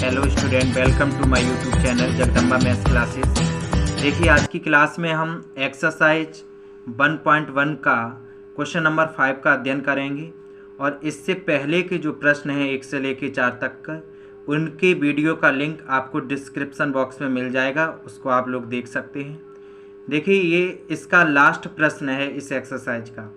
Hello student, welcome to my YouTube channel Jagdamba maths classes. देखिए, आज की क्लास में हम एक्सरसाइज 1.1 का क्वेश्चन नंबर 5 का अध्ययन करेंगे। और इससे पहले के जो प्रश्न हैं 1 से लेकर 4 तक का, उनके वीडियो का लिंक आपको डिस्क्रिप्शन बॉक्स में मिल जाएगा, उसको आप लोग देख सकते हैं। देखिए, ये इसका लास्ट प्रश्न है इस एक्सरसाइज का।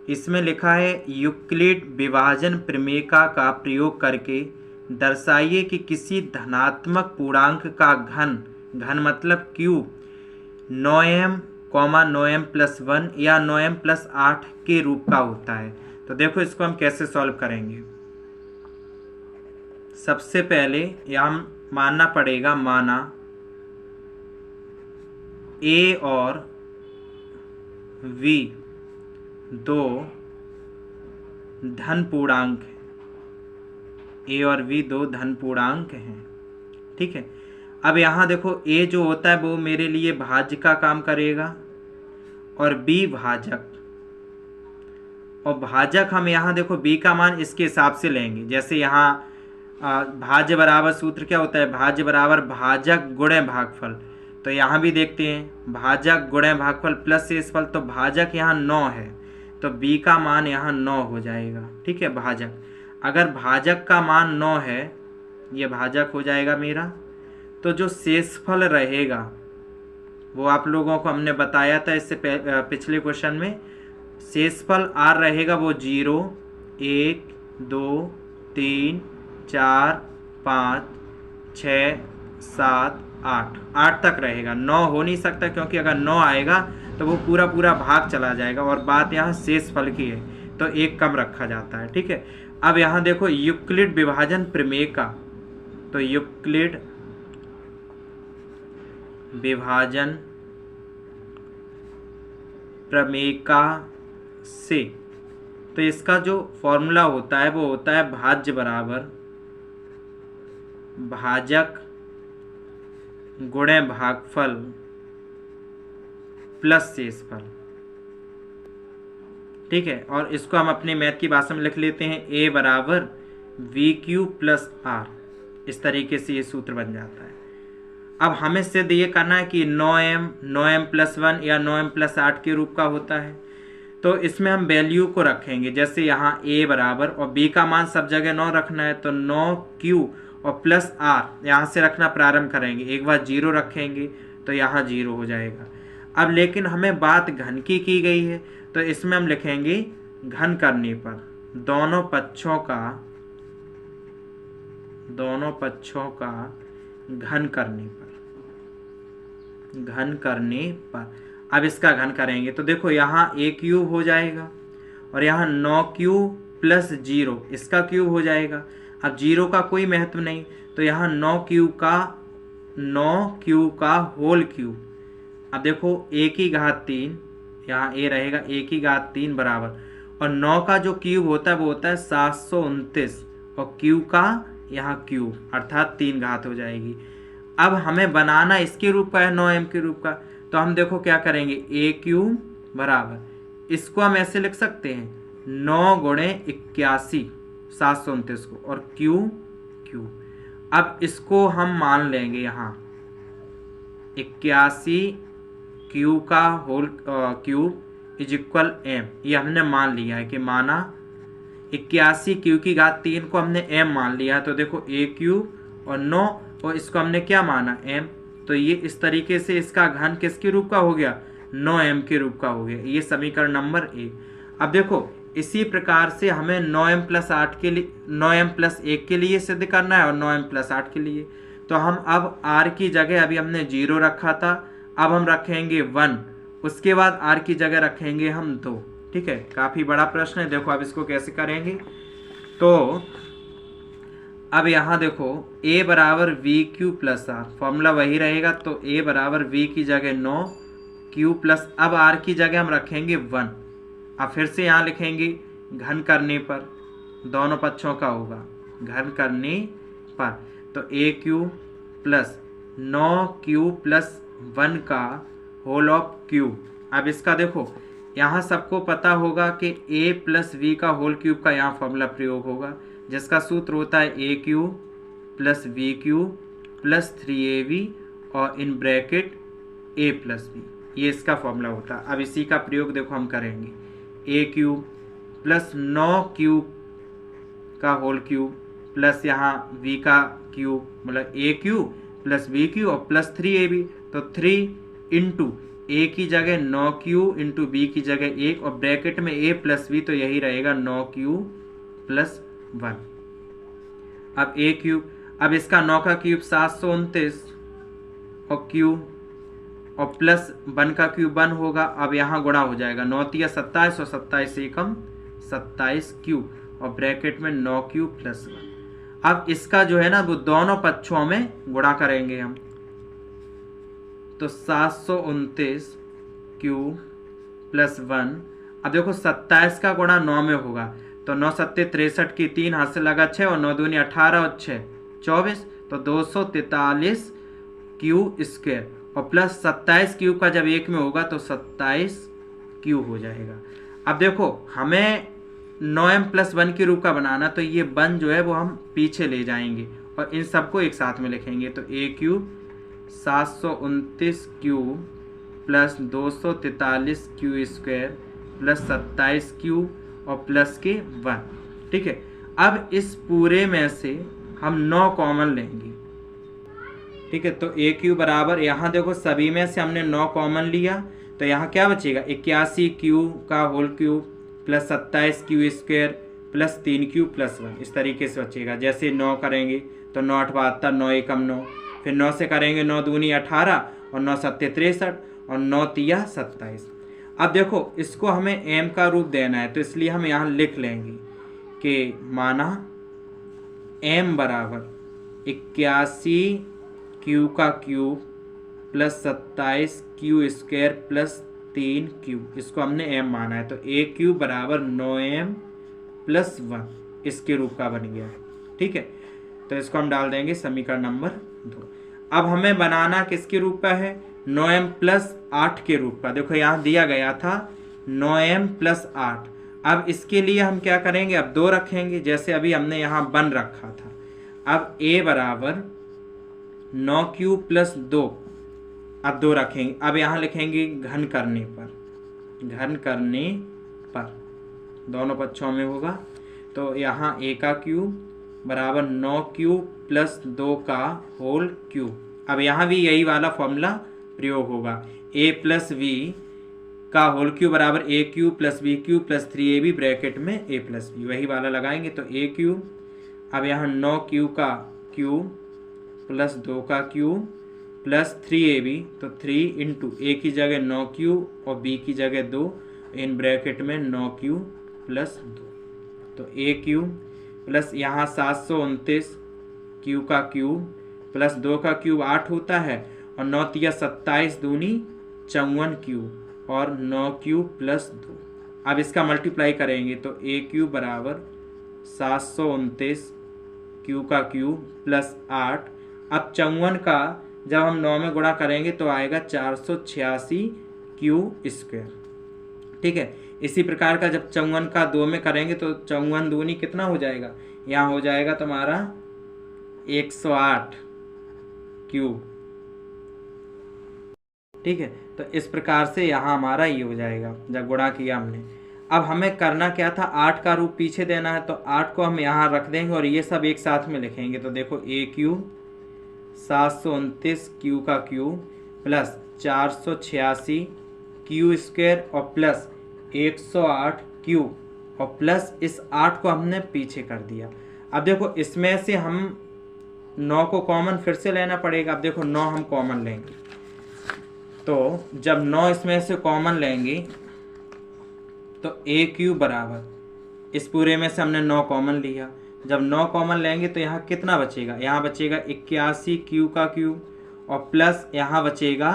इसमें लिखा है, यूक्लिड विभाजन प्रमेय का प्रयोग करके दर्शाइए कि किसी धनात्मक पूर्णांक का घन मतलब क्यूब 9m, 9m+1 या 9m+8 के रूप का होता है। तो देखो, इसको हम कैसे सॉल्व करेंगे। सबसे पहले यहाँ मानना पड़ेगा, माना a और v दो धन पूर्णांक हैं। a और v दो धन पूर्णांक हैं, ठीक है। अब यहाँ देखो, a जो होता है वो मेरे लिए भाज्य का काम करेगा और b भाजक। और भाजक हम यहाँ देखो b का मान इसके हिसाब से लेंगे। जैसे यहाँ भाज्य बराबर सूत्र क्या होता है, भाज्य बराबर भाजक गुणे भागफल। तो यहाँ भी देखते हैं, भाजक गुणे भागफल प्लस शेषफल। तो भाजक यहाँ 9 है, तो b का मान यहाँ 9 हो जाएगा, ठीक है। भाजक, अगर भाजक का मान 9 है, ये भाजक हो जाएगा मेरा। तो जो शेषफल रहेगा वो आप लोगों को हमने बताया था इससे पिछले क्वेश्चन में। शेषफल r रहेगा वो 0, 1, 2, 3, 4, 5, 6, 7, 8 तक रहेगा। 9 हो नहीं सकता, क्योंकि अगर 9 आएगा तो वो पूरा भाग चला जाएगा। और बात यहाँ शेषफल की है, तो 1 कम रखा जाता है, ठीक है। अब यहाँ देखो, यूक्लिड विभाजन प्रमेय का, तो यूक्लिड विभाजन प्रमेय का से, तो इसका जो फॉर्मूला होता है वो होता है भाज्य बराबर भाजक गुणे भागफल प्लस शेषफल, ठीक है। और इसको हम अपने मैथ की भाषा में लिख लेते हैं, a बराबर VQ प्लस R। इस तरीके से ये सूत्र बन जाता है। अब हमें सिद्ध ये करना है कि 9m, 9m+1 या 9m+8 के रूप का होता है। तो इसमें हम वैल्यू को रखेंगे। जैसे यहाँ a बराबर, और b का मान सब जगह 9 रखना है, तो 9Q और प्लस R यहाँ से रखना प्रारंभ करेंगे। एक बार 0 रखेंगे तो यहाँ 0 हो जाएगा। अब लेकिन हमें बात घन की गई है, तो इसमें हम लिखेंगे घन करने पर दोनों पक्षों का घन करने पर। अब इसका घन करेंगे तो देखो, यहाँ a क्यूब हो जाएगा और यहाँ 9Q प्लस 0 इसका क्यूब हो जाएगा। अब 0 का कोई महत्व नहीं, तो यहाँ 9Q का होल क्यूब। अब देखो, a की घात 3, यहाँ a रहेगा a की घात 3 बराबर, और 9 का जो क्यूब होता है वो होता है 729, और q का यहाँ क्यूब अर्थात 3 घात हो जाएगी। अब हमें बनाना इसके रूप का है, 9m के रूप का। तो हम देखो क्या करेंगे, a क्यूब बराबर, इसको हम ऐसे लिख सकते हैं 9 गुणे 81 729 को, और क्यूब। अब इसको हम मान लेंगे यहाँ 81 Q का whole cube is equal m। ये हमने मान लिया है कि माना 81 Q की घात 3 को हमने m मान लिया। तो देखो, a क्यूब और 9, और इसको हमने क्या माना, m। तो ये इस तरीके से इसका घन किसके रूप का हो गया, 9m के रूप का हो गया। ये समीकरण नंबर 1। अब देखो, इसी प्रकार से हमें 9m+8 के लिए, 9m+1 के लिए सिद्ध करना है और 9m+8 के लिए। तो हम अब r की जगह, अभी हमने 0 रखा था, अब हम रखेंगे 1, उसके बाद r की जगह रखेंगे हम 2, ठीक है। काफ़ी बड़ा प्रश्न है। देखो अब इसको कैसे करेंगे। तो अब यहाँ देखो, a बराबर VQ प्लस R, फॉर्मूला वही रहेगा। तो a बराबर v की जगह 9, Q प्लस, अब r की जगह हम रखेंगे 1। अब फिर से यहाँ लिखेंगे घन करने पर, दोनों पक्षों का होगा घन करने पर। तो a cube plus 9Q plus 1 का होल ऑफ क्यूब। अब इसका देखो, यहाँ सबको पता होगा कि a प्लस v का होल क्यूब का यहाँ फॉर्मूला प्रयोग होगा, जिसका सूत्र होता है a cube plus B cube plus 3ab और in bracket a plus B, ये इसका फॉर्मूला होता है। अब इसी का प्रयोग देखो हम करेंगे, ए क्यूब प्लस 9q का होल क्यूब प्लस यहाँ v का क्यूब, मतलब ए क्यूब प्लस बी क्यूब और प्लस 3ab, तो 3 इंटू ए की जगह 9q इंटू बी की जगह 1 और ब्रैकेट में a प्लस बी, तो यही रहेगा 9q प्लस 1। अब a क्यूब, अब इसका 9 का क्यूब 729 और क्यूब और प्लस 1 का क्यूब 1 होगा। अब यहाँ गुणा हो जाएगा, 9 तिया 27 और 27 एकम 27 क्यूब और ब्रैकेट में 9q प्लस 1। अब इसका जो है ना वो दोनों पक्षों में गुणा करेंगे हम, तो 729 क्यूब प्लस 1। अब देखो 27 का गुणा 9 में होगा, तो 9 सत्ते 63 की 3 हाथ से लगा 6 और 9 दूनी 18 और 6 24, तो 243 क्यू स्क्वायर और प्लस 27 क्यूब का जब 1 में होगा तो 27 क्यूब हो जाएगा। अब देखो हमें 9m प्लस 1 के रूप का बनाना, तो ये 1 जो है वो हम पीछे ले जाएंगे और इन सबको एक साथ में लिखेंगे, तो a cube 729 cube plus 243 Q square plus 27 cube और प्लस के 1। ठीक है, अब इस पूरे में से हम 9 कॉमन लेंगे। ठीक है, तो ए क्यू बराबर, यहाँ देखो सभी में से हमने 9 कॉमन लिया, तो यहाँ क्या बचेगा 81 क्यू का whole cube plus 27 Q square plus 3q plus 1, इस तरीके से बचेगा। जैसे 9 करेंगे तो 9 8 72, 9 एकम 9, फिर 9 से करेंगे 9 दूनी 18 और 9 सत्ते 63 और 9 तिया 27। अब देखो इसको हमें m का रूप देना है, तो इसलिए हम यहाँ लिख लेंगे कि माना m बराबर 81 q का cube plus 27 Q square plus 3q, इसको हमने m माना है, तो a क्यूब बराबर 9m प्लस 1 इसके रूप का बन गया है। ठीक है, तो इसको हम डाल देंगे समीकरण नंबर 2। अब हमें बनाना किसके रूप का है, 9m प्लस 8 के रूप का। देखो यहाँ दिया गया था 9m प्लस 8। अब इसके लिए हम क्या करेंगे, अब 2 रखेंगे, जैसे अभी हमने यहाँ 1 रखा था। अब a बराबर 9q प्लस 2, अब 2 रखेंगे। अब यहाँ लिखेंगे घन करने पर दोनों पक्षों में होगा, तो यहाँ a का क्यूब बराबर 9q प्लस 2 का होल क्यूब। अब यहाँ भी यही वाला फॉर्मूला प्रयोग होगा, a प्लस v का होल क्यूब बराबर a cube plus b cube plus 3ab bracket में a प्लस b, वही वाला लगाएंगे, तो a क्यूब। अब यहाँ 9q का क्यूब प्लस 2 का क्यूब प्लस 3ab, तो 3 इंटू a की जगह 9q और b की जगह 2, इन ब्रैकेट में 9q प्लस 2, तो a क्यूब प्लस यहाँ 729 q का क्यूब प्लस 2 का क्यूब 8 होता है और 9 तिया 27 दूनी 54 क्यूब और 9q प्लस 2। अब इसका मल्टीप्लाई करेंगे, तो a क्यूब बराबर 729 q का क्यूब प्लस 8। अब 54 का जब हम 9 में गुणा करेंगे तो आएगा 486 क्यू स्क्वायर। ठीक है, इसी प्रकार का जब 54 का 2 में करेंगे तो 54 दूनी कितना हो जाएगा, यहाँ हो जाएगा तुम्हारा 108 क्यूब। ठीक है, तो इस प्रकार से यहाँ हमारा ये हो जाएगा जब गुणा किया हमने। अब हमें करना क्या था, 8 का रूप पीछे देना है, तो 8 को हम यहाँ रख देंगे और ये सब एक साथ में लिखेंगे, तो देखो a क्यूब 729 क्यू का क्यूब प्लस 486 क्यू स्क्वायर और प्लस 108 क्यू और प्लस इस 8 को हमने पीछे कर दिया। अब देखो इसमें से हम 9 को कॉमन फिर से लेना पड़ेगा। अब देखो 9 हम कॉमन लेंगे, तो जब 9 इसमें से कॉमन लेंगे तो a क्यूब बराबर, इस पूरे में से हमने 9 कॉमन लिया, जब 9 कॉमन लेंगे तो यहाँ कितना बचेगा, यहाँ बचेगा 81 क्यू का क्यूब और प्लस यहाँ बचेगा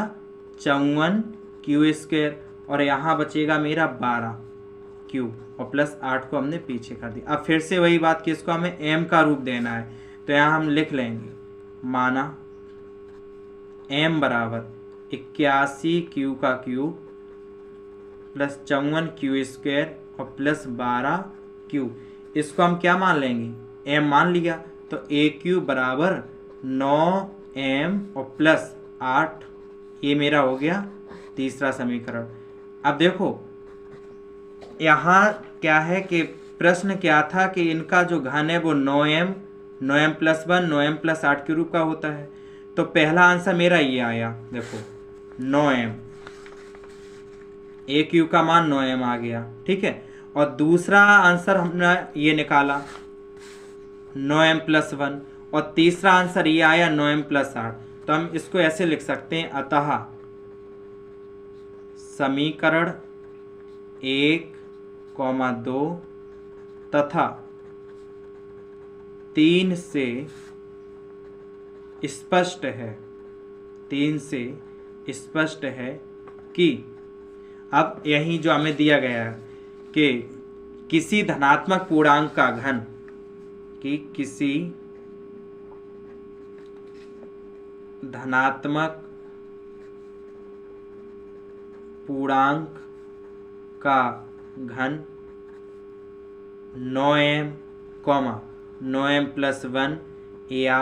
54 क्यू स्क्वायर और यहाँ बचेगा मेरा 12 क्यूब और प्लस 8 को हमने पीछे कर दिया। अब फिर से वही बात कि इसको हमें m का रूप देना है, तो यहाँ हम लिख लेंगे माना m बराबर 81 क्यू का क्यूब प्लस 54 क्यू स्क्वायर और प्लस 12 क्यूब। इसको हम क्या मान लेंगे, m मान लिया, तो ए क्यूब बराबर 9m और प्लस 8, ये मेरा हो गया तीसरा समीकरण। अब देखो यहाँ क्या है कि प्रश्न क्या था कि इनका जो घन है वो 9m, 9m plus 1, 9m plus 8 के रूप का होता है। तो पहला आंसर मेरा ये आया, देखो 9m, ए क्यू का मान 9m आ गया, ठीक है। और दूसरा आंसर हमने ये निकाला 9m प्लस 1, और तीसरा आंसर ये आया 9m प्लस 8। तो हम इसको ऐसे लिख सकते हैं, अतः समीकरण 1,2 तथा 3 से स्पष्ट है, 3 से स्पष्ट है कि, अब यही जो हमें दिया गया है कि किसी धनात्मक पूर्णांक का घन, कि किसी धनात्मक पूर्णांक का घन 9m, 9m प्लस 1 या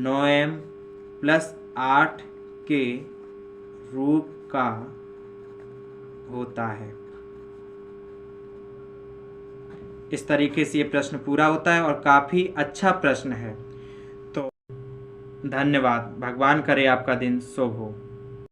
9m प्लस 8 के रूप का होता है। इस तरीके से ये प्रश्न पूरा होता है और काफ़ी अच्छा प्रश्न है। तो धन्यवाद। भगवान करे आपका दिन शुभ हो।